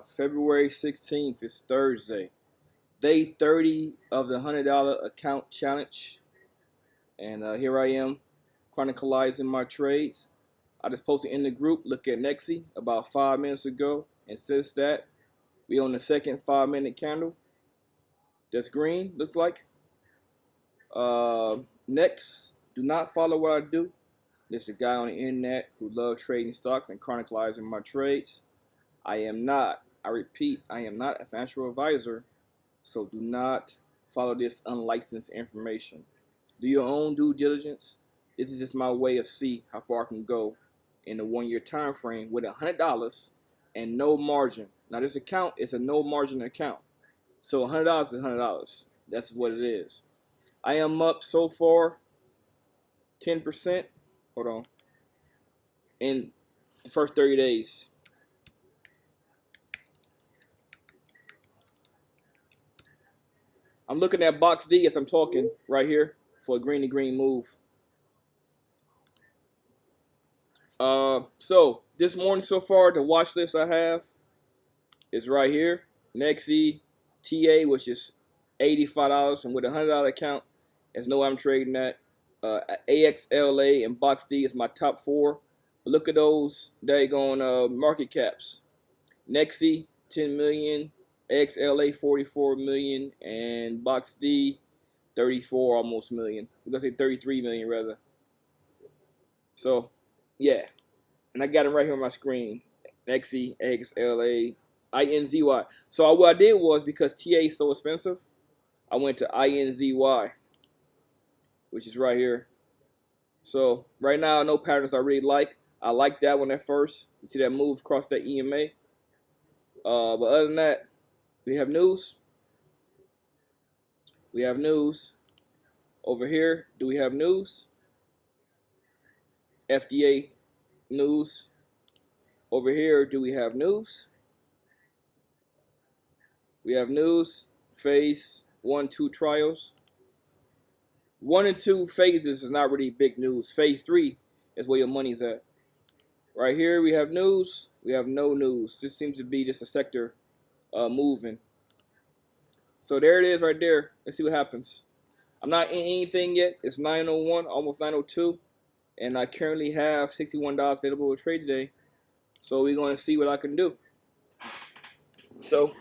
February 16th is Thursday. Day 30 of the $100 account challenge. And here I am, chronicalizing my trades. I just posted in the group, look at Nexi about 5 minutes ago. And since that, we on the second 5 minute candle. That's green, looks like. Next, do not follow what I do. There's a guy on the internet who loves trading stocks and chronicalizing my trades. I am not, I repeat, I am not a financial advisor, so do not follow this unlicensed information. Do your own due diligence. This is just my way of see how far I can go in a 1 year time frame with $100 and no margin. Now this account is a no margin account, so $100 is $100. That's what it is. I am up so far 10%. Hold on. In the first 30 days. I'm looking at box D as I'm talking right here for a green to green move. So this morning so far, the watch list I have is right here. Nexi TA, which is $85, and with a $100 account, there's no way I'm trading that. AXLA and box D is my top four. But look at those daggone market caps. Nexi 10 million. XLA 44 million, and box D 34 almost million. We're gonna say 33 million rather. So yeah, and I got them right here on my screen. XE, XLA, INZY. So what I did was, because TA is so expensive, I went to INZY, which is right here. So right now, no patterns I really like. I like that one at first. You see that move across that EMA. But other than that, we have news. We have news. Over here, do we have news? FDA news. Over here, do we have news? We have news. Phase 1, 2 trials. 1 and 2 phases is not really big news. Phase 3 is where your money's at. Right here, we have news. We have no news. This seems to be just a sector moving. So there it is right there. Let's see what happens. I'm not in anything yet. It's 9:01, almost 9:02, and I currently have $61 available to trade today. So we're going to see what I can do. So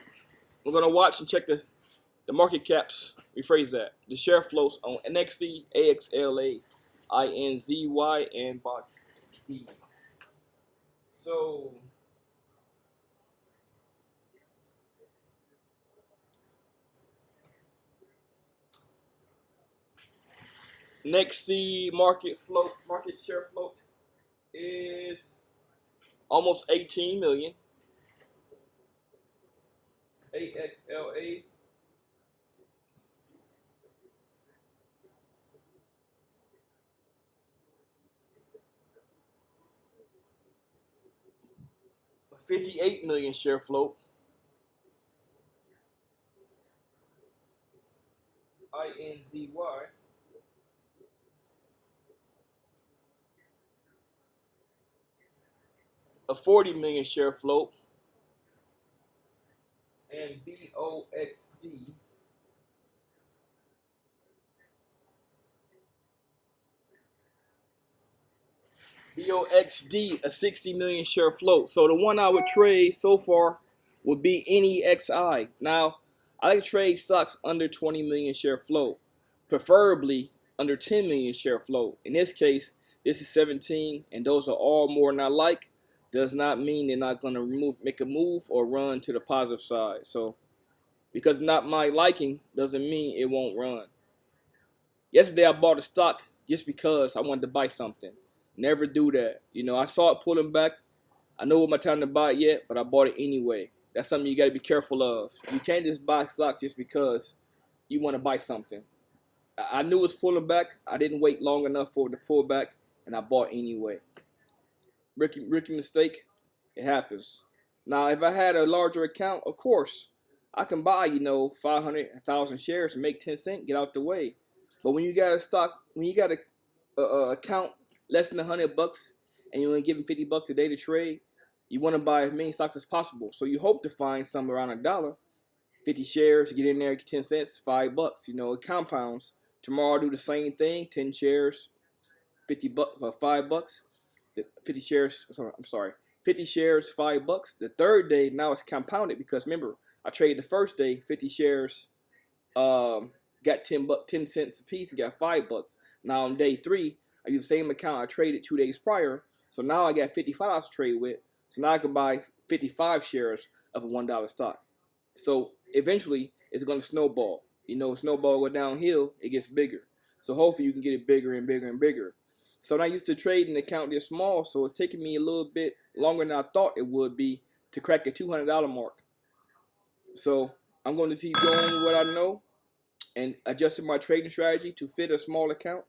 we're going to watch and check the market caps. Rephrase that. The share floats on NXC, AXLA, INZY, and box D. So NXC market share float is almost 18 million. AXLA $58 million share float. INZY a 40 million share float, and BOXD a 60 million share float. So the one I would trade so far would be NEXI. Now, I like to trade stocks under 20 million share float, preferably under 10 million share float. In this case, this is 17, and those are all more than I like. Does not mean they're not going to make a move or run to the positive side. So because not my liking doesn't mean it won't run. Yesterday I bought a stock just because I wanted to buy something. Never do that. You know, I saw it pulling back. I know what my time to buy it yet, but I bought it anyway. That's something you got to be careful of. You can't just buy stock just because you want to buy something. I knew it was pulling back. I didn't wait long enough for it to pull back, and I bought anyway. Rookie mistake. It happens. Now, if I had a larger account, of course, I can buy, 500, 1,000 shares and make 10 cents, get out the way. But when you got a stock, when you got a account less than $100 and you only giving $50 a day to trade, You want to buy as many stocks as possible. So you hope to find some around $1, 50 shares, get in there, 10 cents, $5. You know, it compounds. Tomorrow I'll do the same thing, 10 shares, 50 bucks for $5. 50 shares, I'm sorry, 50 shares, $5. The third day, now it's compounded because remember, I traded the first day, 50 shares, got 10 cents a piece and got $5. Now on day 3, I use the same account I traded 2 days prior. So now I got $55 to trade with. So now I can buy 55 shares of a $1 stock. So eventually it's going to snowball. You know, snowball go downhill, it gets bigger. So hopefully you can get it bigger and bigger and bigger. So I used to trade an account this small, so it's taking me a little bit longer than I thought it would be to crack the $200 mark. So I'm going to keep going with what I know and adjusting my trading strategy to fit a small account.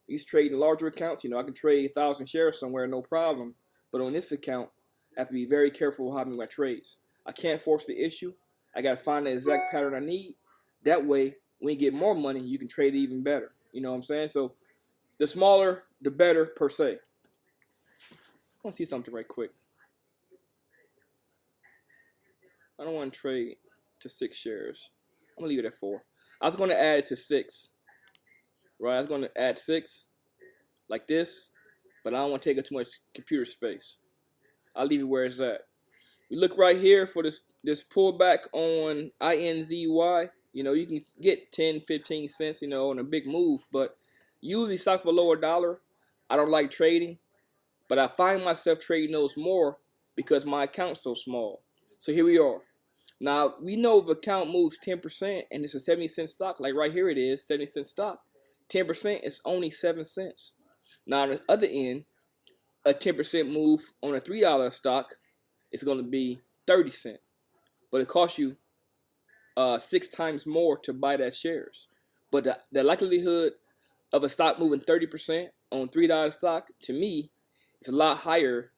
These trading larger accounts, you know, I can trade 1,000 shares somewhere, no problem. But on this account, I have to be very careful how I make my trades. I can't force the issue. I got to find the exact pattern I need. That way, when you get more money, you can trade it even better. You know what I'm saying? So the smaller, the better per se. I want to see something right quick. I don't want to trade to 6 shares. I'm going to leave it at 4. I was going to add it to 6. Right? I was going to add 6 like this, but I don't want to take up too much computer space. I'll leave it where it's at. We look right here for this pullback on INZY. You know, you can get 10, 15 cents, you know, on a big move, but usually stocks below $1, I don't like trading, but I find myself trading those more because my account's so small. So here we are. Now, we know if account moves 10% and it's a 70-cent stock, like right here it is, 70-cent stock, 10% is only 7 cents. Now, on the other end, a 10% move on a $3 stock is going to be 30 cents. But it costs you 6 times more to buy that shares. But the likelihood of a stock moving 30% on $3 stock, to me, is a lot higher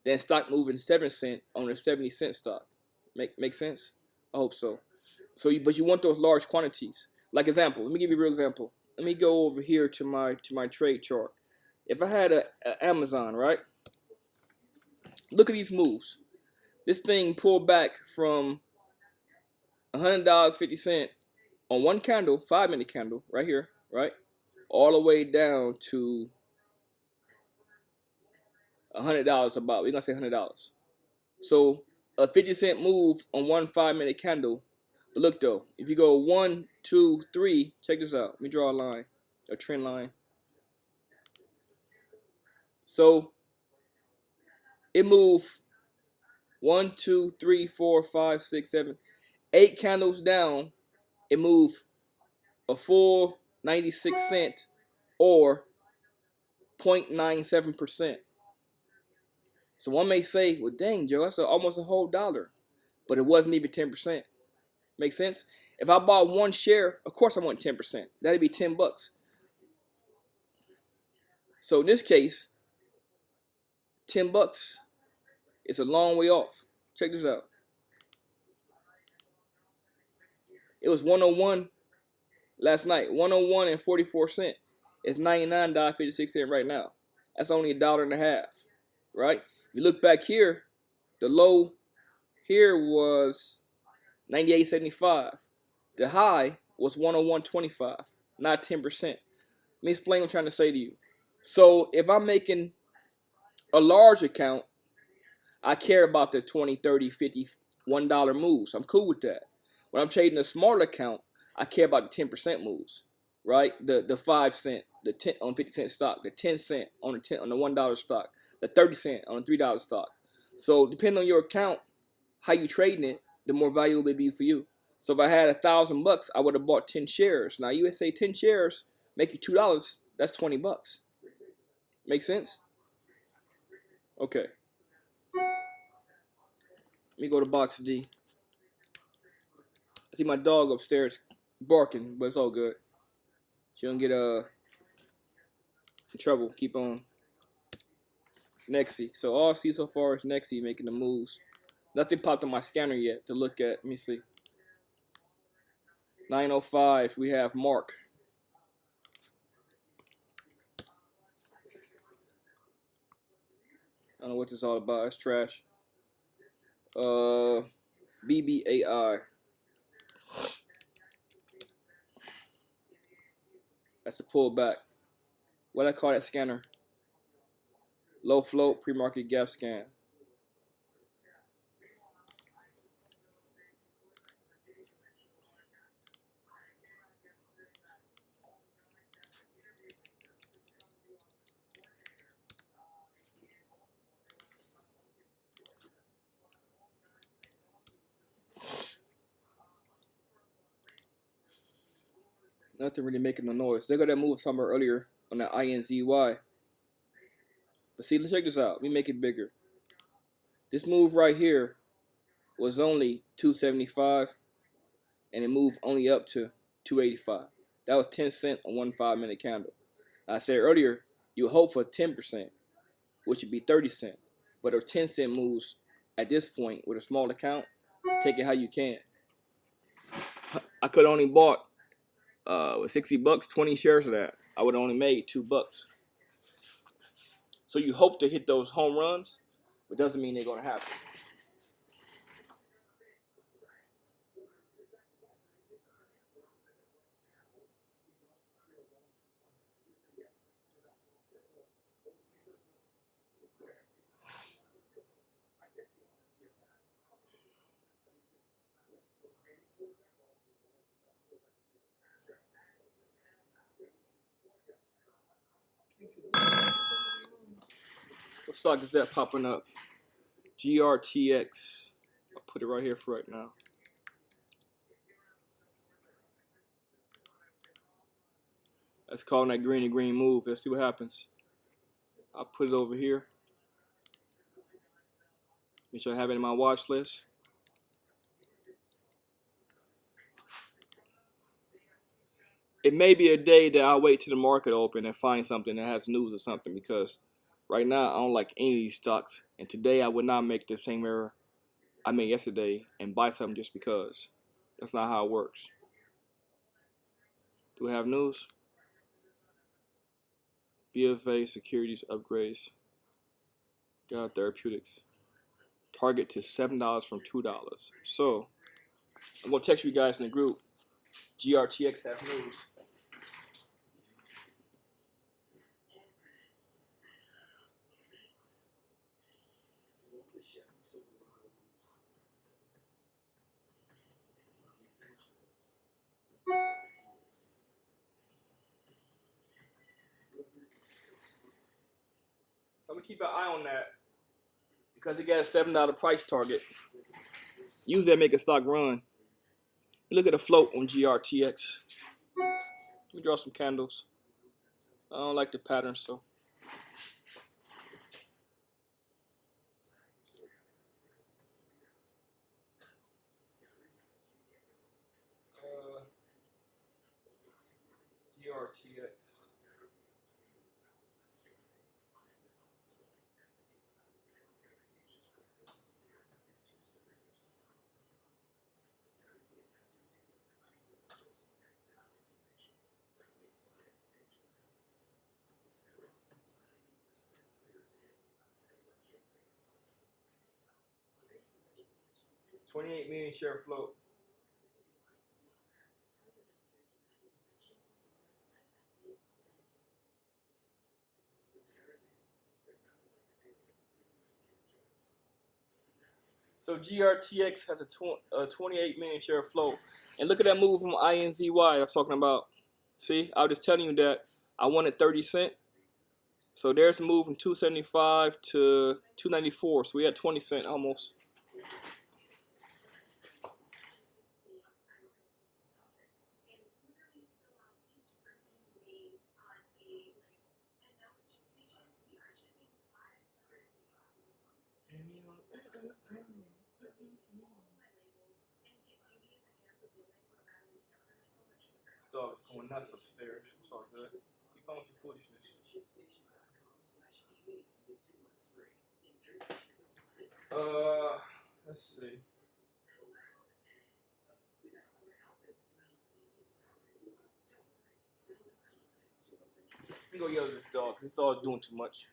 than stock moving 7 cents on a 70-cent stock. Make sense? I hope so. But you want those large quantities. Like example, let me give you a real example. Let me go over here to my trade chart. If I had a Amazon, right? Look at these moves. This thing pulled back from $100.50 on one candle, 5-minute candle, right here, right? All the way down to $100 about. We're going to say $100. So a 50-cent move on one 5-minute candle. But look though, if you go 1, 2, 3, check this out. Let me draw a line, a trend line. So it moved 1, 2, 3, 4, 5, 6, 7, 8 candles down. It moved a full 96 cent or 0.97%. So one may say, well, dang, Joe, that's almost a whole dollar. But it wasn't even 10%. Make sense? If I bought one share, of course I want 10%. That'd be $10. So in this case, $10 is a long way off. Check this out. It was 101 last night. 101 and 44 cents. It's $99.56 right now. That's only $1.50, right? If you look back here, the low here was 98.75. The high was 101.25, not 10%. Let me explain what I'm trying to say to you. So if I'm making a large account, I care about the 20, 30, 50, $1 moves. I'm cool with that. When I'm trading a smaller account, I care about the 10% moves, right? The 5 cent, the 10 on 50-cent stock, the 10 cent on the $1 stock, the 30 cent on a $3 stock. So depending on your account, how you trading it, the more valuable it be for you. So if I had $1,000, I would have bought 10 shares. Now you would say 10 shares make you $2. That's $20. Make sense? Okay. Let me go to box D. I see my dog upstairs barking, but it's all good. She don't get in trouble. Keep on. Nexi. So all I see so far is Nexi making the moves. Nothing popped on my scanner yet to look at. Let me see. 9:05. We have Mark. I don't know what this is all about. It's trash. BBAI. That's a pullback. What I call that scanner? Low float pre-market gap scan. Nothing really making no noise. They got that move somewhere earlier on that INZY. But see, let's check this out. Let me make it bigger. This move right here was only 275, and it moved only up to 285. That was 10 cents on 1 5-minute candle. I said earlier, you hope for 10%, which would be 30 cents. But if 10 cent moves at this point with a small account, take it how you can. I could only bought with 60 bucks, 20 shares of that. I would have only made $2. So you hope to hit those home runs, but doesn't mean they're going to happen. What stock is that popping up? GRTX. I'll put it right here for right now. That's calling that green and green move. Let's see what happens. I'll put it over here. Make sure I have it in my watch list. It may be a day that I'll wait till the market open and find something that has news or something, because right now I don't like any of these stocks. And today I would not make the same error I made yesterday and buy something just because. That's not how it works. Do we have news? BFA Securities upgrades. God Therapeutics. Target to $7 from $2. So I'm gonna text you guys in the group. GRTX has news. So I'm gonna keep an eye on that because it got a $7 price target. Usually, that make a stock run. Look at the float on GRTX. Let me draw some candles. I don't like the pattern, so. GRTX. $28 million share float. So GRTX has a 28 million share float. And look at that move from INZY I was talking about. See, I was just telling you that I wanted 30 cents. So there's a move from 275 to 294. So we had 20 cents almost. Dog going nuts upstairs. It's all good. Keep on with the foolishness. Let's see. Let me go yell at this dog. This dog's doing too much.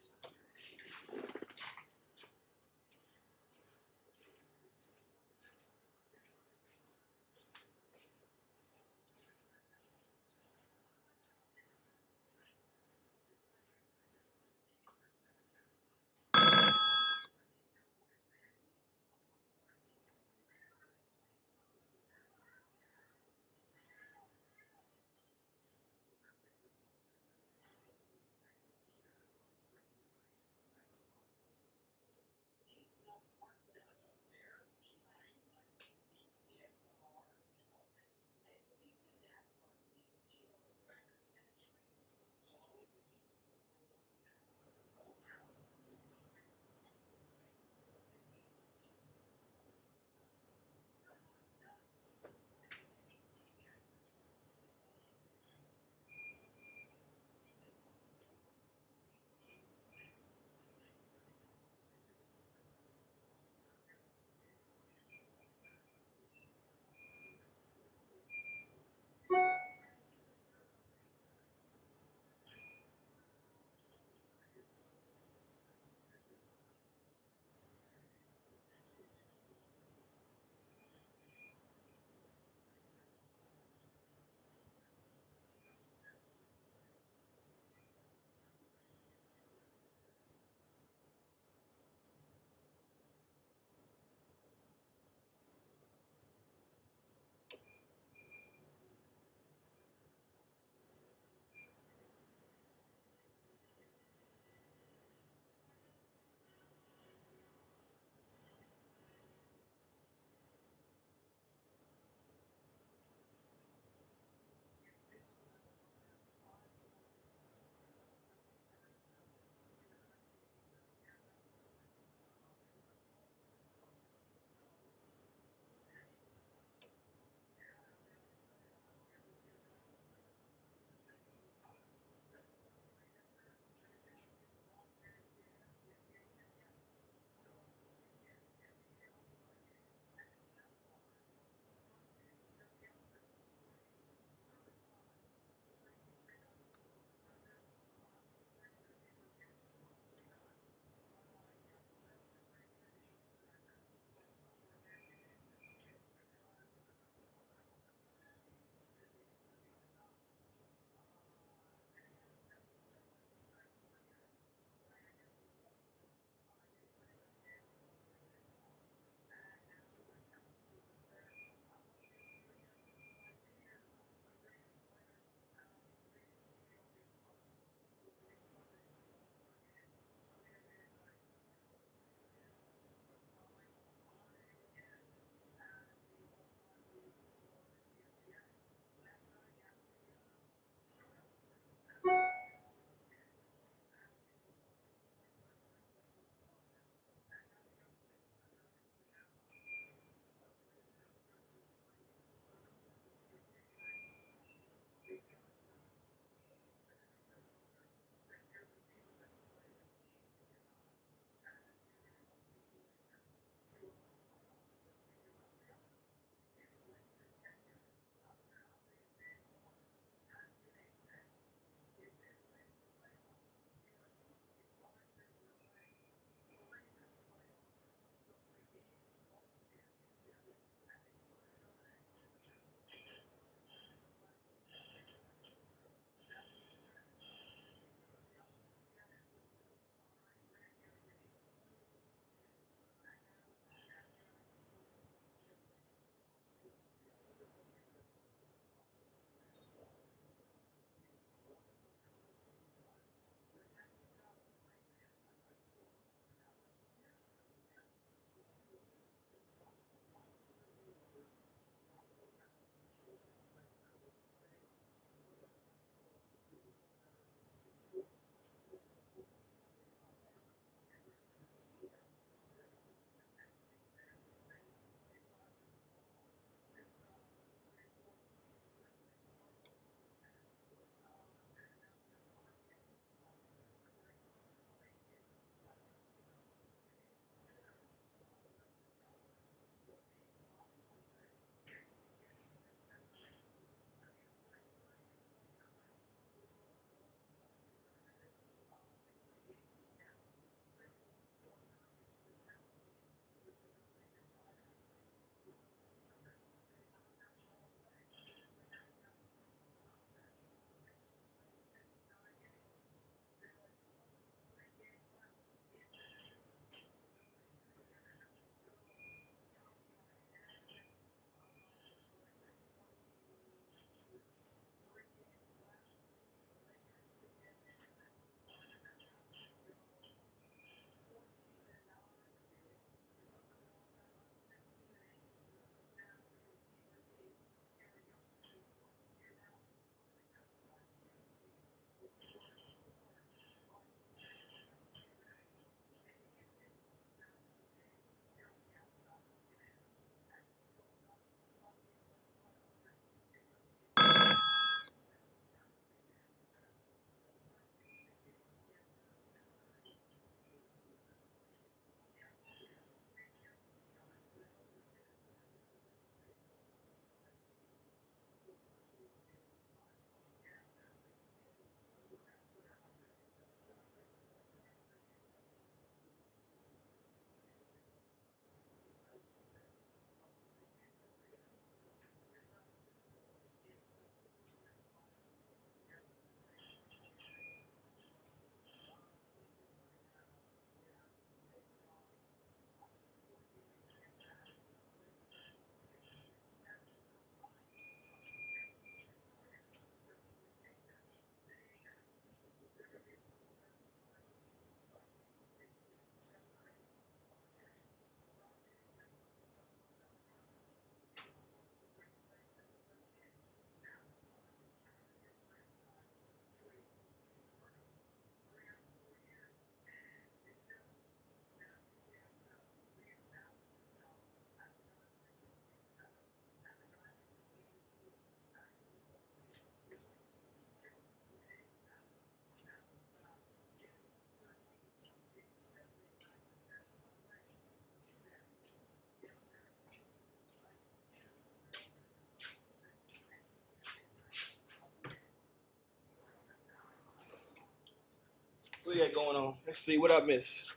What we got going on? Let's see what I missed.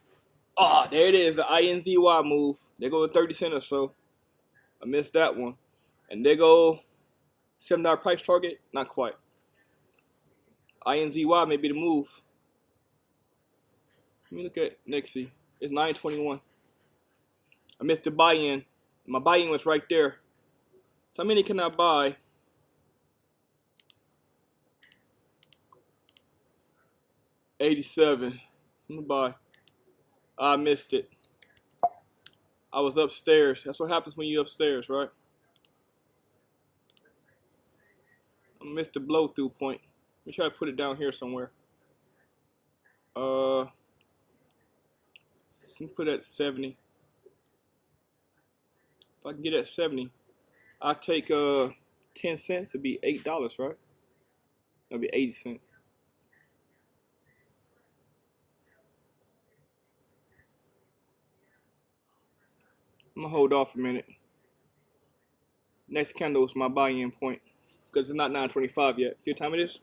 Ah, there it is, the INZY move. They go to 30 cents or so. I missed that one. And they go $7 price target, not quite. INZY may be the move. Let me look at Nixie. It's 921. I missed the buy-in. My buy-in was right there. So how many can I buy? 87. I'm gonna buy. I missed it. I was upstairs. That's what happens when you're upstairs, right? I missed the blow through point. Let me try to put it down here somewhere. Let me put it at 70. If I can get it at 70, I'll take 10 cents. It'd be $8, right? That'd be 80 cents. I'm gonna hold off a minute. Next candle is my buy-in point because it's not 9:25 yet. See what time it is?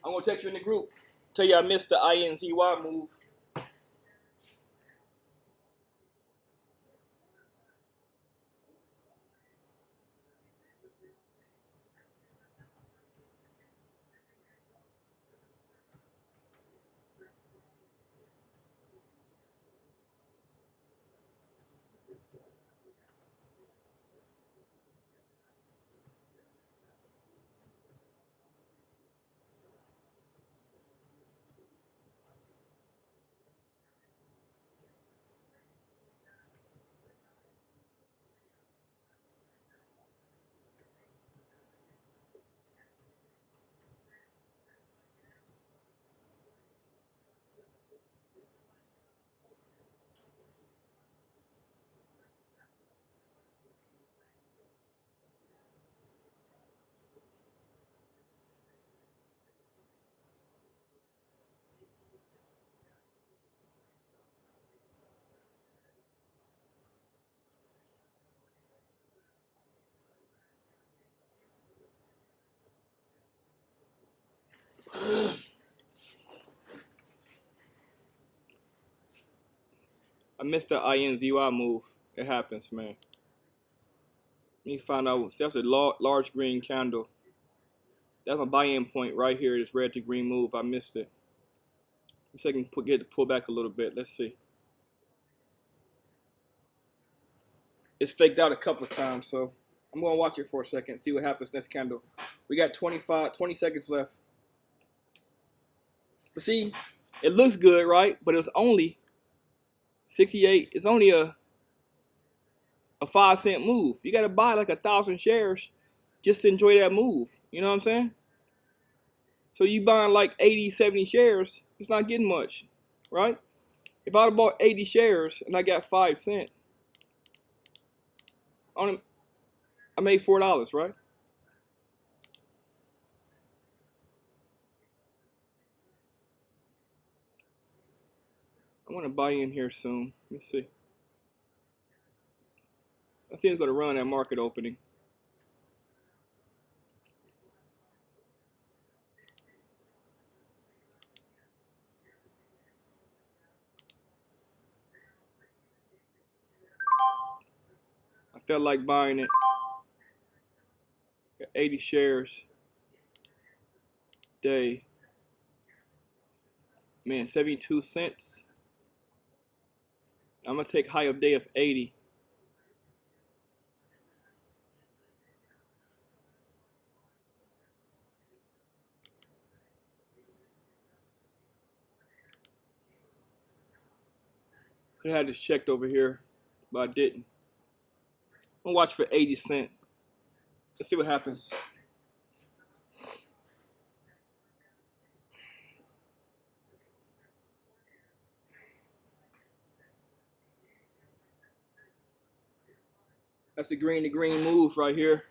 I'm gonna text you in the group. Tell you I missed the INZY move. I missed the INZY move. It happens, man. Let me find out. See, that's a large green candle. That's my buy-in point right here. This red to green move. I missed it. Let's see if I can get it to pull back a little bit. Let's see. It's faked out a couple of times, so I'm gonna watch it for a second. See what happens next candle. We got 20 seconds left. But see, it looks good, right? But it was only 68. It's only a 5-cent move. You got to buy like 1,000 shares just to enjoy that move. You know what I'm saying? So you buying like 80, 70 shares, it's not getting much, right? If I'd have bought 80 shares and I got 5 cents, I made $4, right? I want to buy in here soon. Let me see. I think it's going to run at market opening. I felt like buying it. Got 80 shares. Day. Man, 72 cents. I'm going to take high of day of 80. Could have had this checked over here, but I didn't. I'm gonna watch for 80 cents. Let's see what happens. That's the green to green move right here.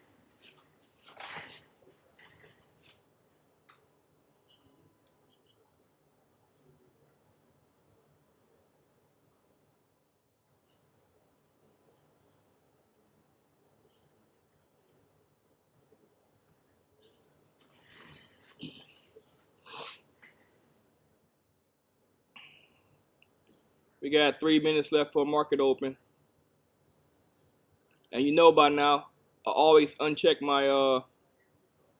We got 3 minutes left for market open. And you know by now, I always uncheck my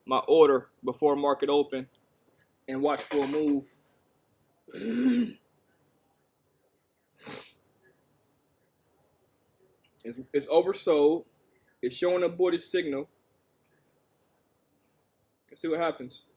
my order before market open and watch for a move. It's oversold. It's showing a bullish signal. Let's see what happens.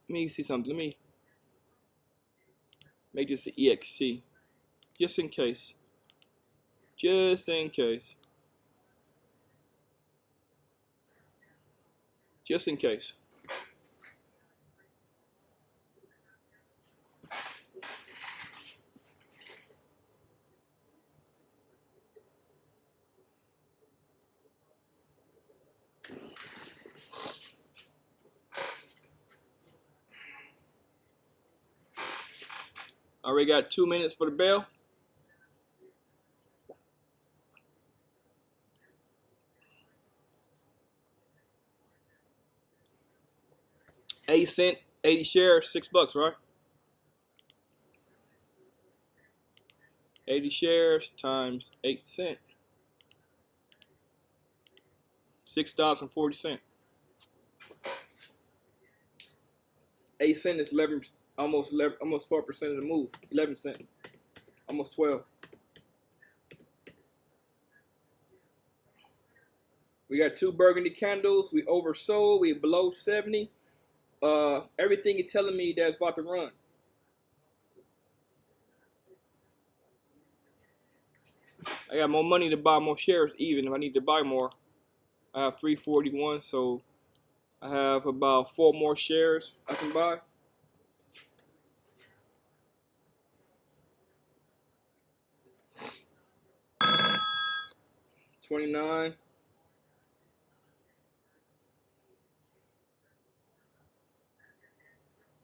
Let me see something. Let me make this an EXC. Just in case. Just in case. Just in case. Already got 2 minutes for the bell. $0.08, 80 shares, $6, right? 80 shares times 8 cents. $6.40. 8 cents is 11, almost 4% of the move. 11 cents, almost 12. We got 2 burgundy candles. We oversold. We below 70. Everything is telling me that it's about to run. I got more money to buy more shares even if I need to buy more. I have 341, so I have about 4 more shares I can buy. $29.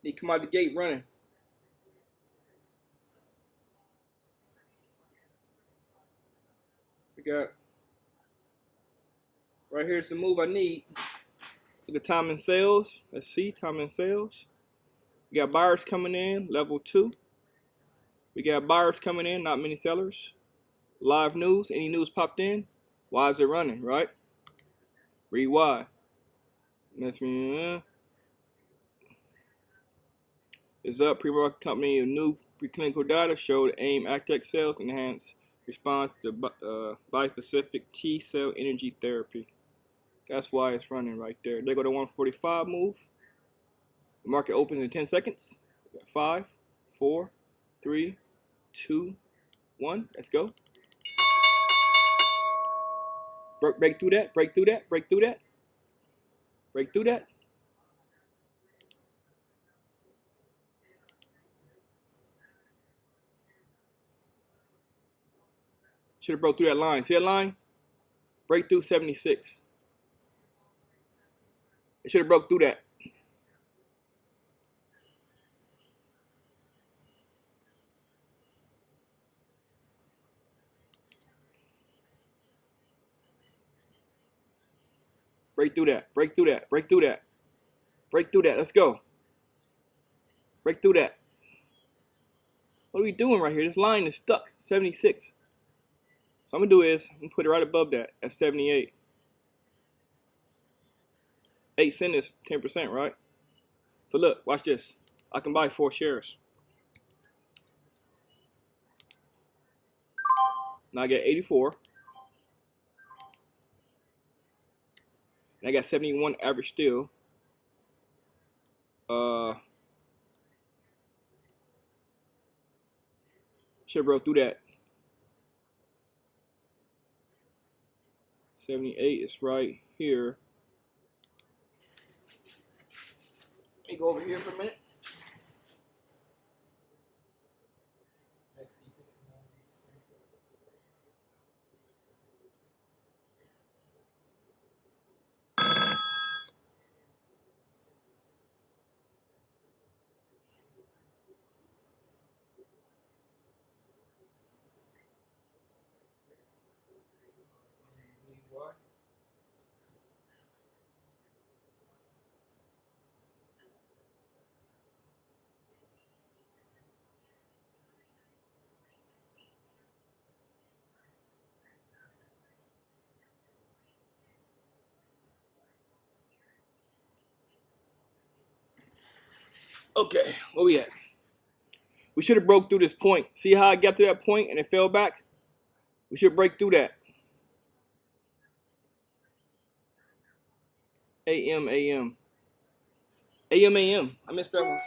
Need to come out the gate running. We got right here's the move I need. Look at time in sales. Let's see, time in sales. We got buyers coming in, level 2. We got buyers coming in, not many sellers. Live news, any news popped in? Why is it running, right? Read why. That's me. Is up. Pre-market company of new preclinical data showed AIM Actec cells enhance response to bispecific T cell energy therapy. That's why it's running right there. They go to 145 move. The market opens in 10 seconds. 5, 4, 3, 2, 1. Let's go. Break through that. Break through that. Break through that. Break through that. Should have broke through that line. See that line? Breakthrough 76. It should have broke through that. Break through that. Break through that. Break through that. Break through that. Let's go. Break through that. What are we doing right here? This line is stuck. 76. So I'm going to do is I'm going to put it right above that at 78. 8 cents is 10%, right? So look, watch this. I can buy 4 shares. Now I get 84. And I got 71 average still. Should have broke through that. 78 is right here. Let me go over here for a minute. Okay, where we at? We should have broke through this point. See how I got to that point and it fell back? We should break through that. AM, AM. AM, AM. I missed that one.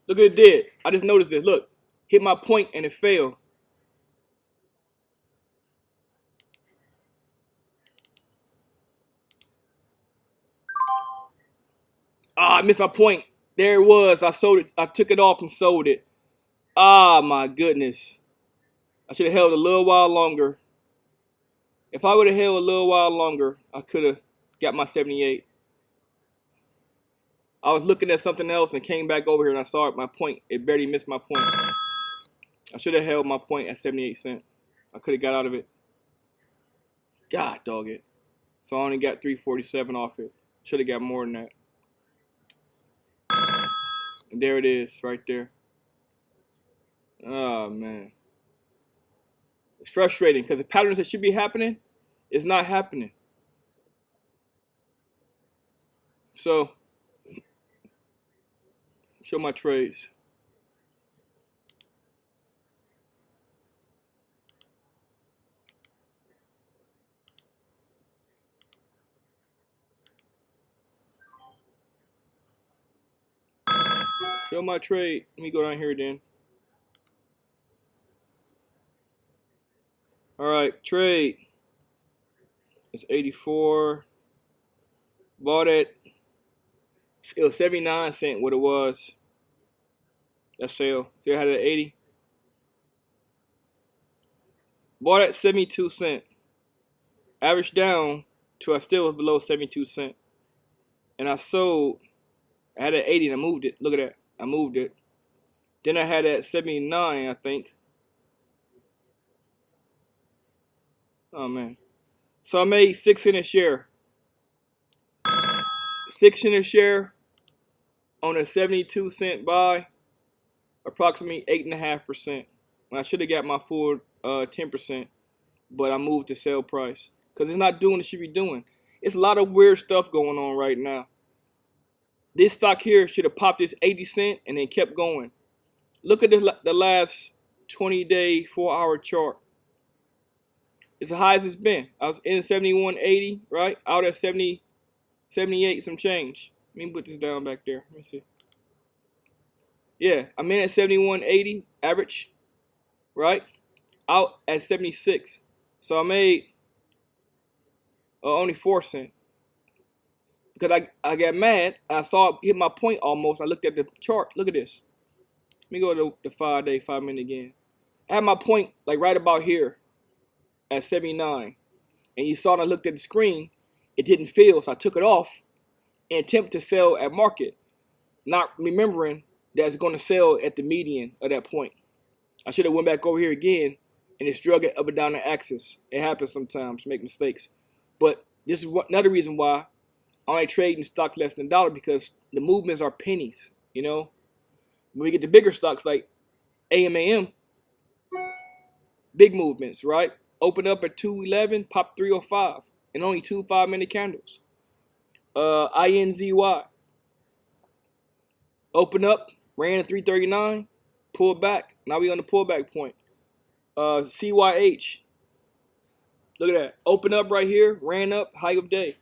Look at it did. I just noticed it. Look, hit my point and it failed. Ah, I missed my point. There it was. I sold it. I took it off and sold it. Ah, my goodness. I should have held a little while longer. If I would have held a little while longer, I could have got my 78. I was looking at something else and came back over here and I saw it, my point. It barely missed my point. I should have held my point at 78 cents. I could have got out of it. God dog it. So I only got 347 off it. Should have got more than that. And there it is, right there. Oh, man. It's frustrating because the patterns that should be happening is not happening. So, show my trades. Show my trade. Let me go down here then. All right, trade. It's 84. Bought it. It was 79 cents what it was. That sale. See, I had it at 80. Bought at 72 cents. Averaged down to I still was below 72 cents. And I sold. I had it at 80 and I moved it. Look at that. I moved it. Then I had it at 79, I think. Oh, man. So I made 6 cents a share. 6 cents a share on a 72 cent buy. Approximately 8.5%. When I should have got my full 10%. But I moved the sell price. Because it's not doing what it should be doing. It's a lot of weird stuff going on right now. This stock here should have popped this 80 cent and then kept going. Look at the last 20-day, 4-hour chart. It's the highest it's been. I was in 71.80, right? Out at 70, 78, some change. Let me put this down back there. Let me see. Yeah, I'm in at 71.80 average, right? Out at 76. So I made only 4 cents. because I got mad. I saw it hit my point almost. I looked at the chart. Look at this. Let me go to the 5-day, 5-minute again. I had my point like right about here at 79. And you saw when I looked at the screen, it didn't fill. So I took it off and attempted to sell at market, not remembering that it's going to sell at the median of that point. I should have went back over here again and it's drug it up and down the axis. It happens sometimes, make mistakes. But this is another reason why I only trade in stocks less than $1 because the movements are pennies, you know. When we get the bigger stocks like AMAM, big movements, right? Open up at 211, pop 305, and only 2 5-minute candles. INZY, open up, ran at 339, pulled back. Now we on the pullback point. CYH, look at that. Open up right here, ran up, high of day.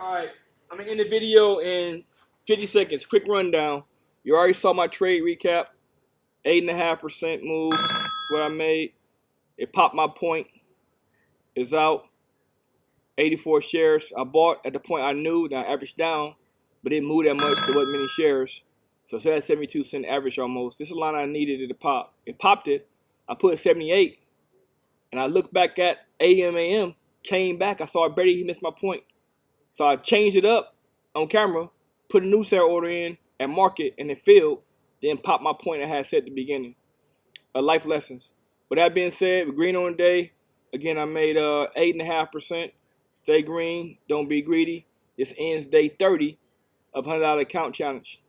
All right, I'm gonna end the video in 50 seconds. Quick rundown. You already saw my trade recap. 8.5% move. What I made. It popped my point. It's out. 84 shares. I bought at the point I knew that I averaged down, but it didn't move that much. There wasn't many shares. So it's at 72-cent average almost. This is a line I needed it to pop. It popped it. I put 78. And I looked back at AMAM. Came back. I saw it barely he missed my point. So I changed it up on camera, put a new sale order in at market, and it filled, then popped my point I had set at the beginning. Life lessons. With that being said, we're green on the day. Again, I made 8.5%. Stay green. Don't be greedy. This ends day 30 of $100 account challenge.